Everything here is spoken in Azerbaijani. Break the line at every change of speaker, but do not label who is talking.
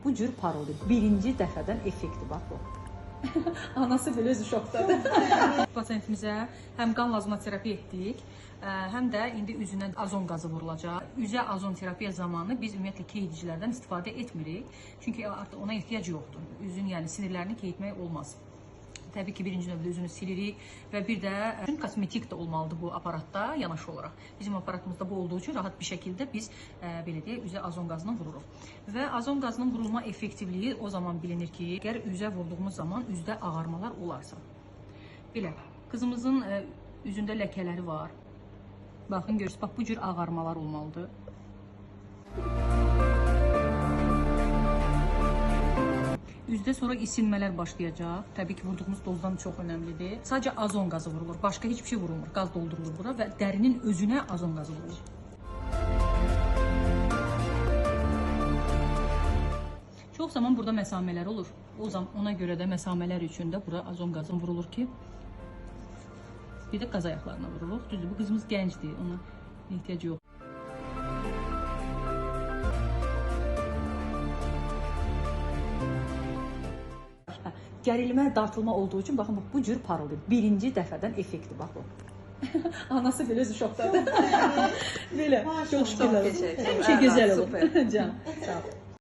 bu cür parıldı. Birinci dəfədən effekti bax bu. Anası belə özü şokdadır. Pasientimizə həm qan lazma terapiya etdik, həm də indi üzünə azon qazı vurulacaq. Üzə azon terapiya zamanı biz ümumiyyətlə keyidicilərdən istifadə etmirik. Çünki artıq ona ehtiyac yoxdur. Üzün, yəni sinirlərini keyitmək olmaz. Təbii ki, birinci növbədə üzünü silirik və bir də kosmetik də olmalıdır bu aparatda yanaşı olaraq. Bizim aparatımızda bu olduğu üçün rahat bir şəkildə biz belə deyək, üzə azon qazını vururuq. Və azon qazının vurulma effektivliyi o zaman bilinir ki, əgər üzə vurduğumuz zaman üzdə ağarmalar olarsa. Belə, qızımızın üzündə ləkələri var. Baxın, görürsünüz, bax bu cür ağarmalar olmalıdır. Üzdə sonra isinmələr başlayacaq. Təbii ki, vurduğumuz dozdan çox önəmlidir. Sadəcə azon qazı vurulur. Başqa heç bir şey vurulmur. Qaz doldurulur bura və dərinin özünə azon qazı vurulur. Çox zaman burada məsamələr olur. Ona görə də məsamələr üçün də bura azon qazı vurulur ki, bir də qaz ayaqlarına vurulur. Düzdür, bu qızımız gəncdir. Ona ehtiyac yox. Gərilmə, dartılma olduğu üçün baxın bu cür parıldı. Birinci dəfədən effekti bax bu. Anası belə özü şokdadır. Belə. Çox şükürlər. Hər şey gözəl olur. Can, sağ ol.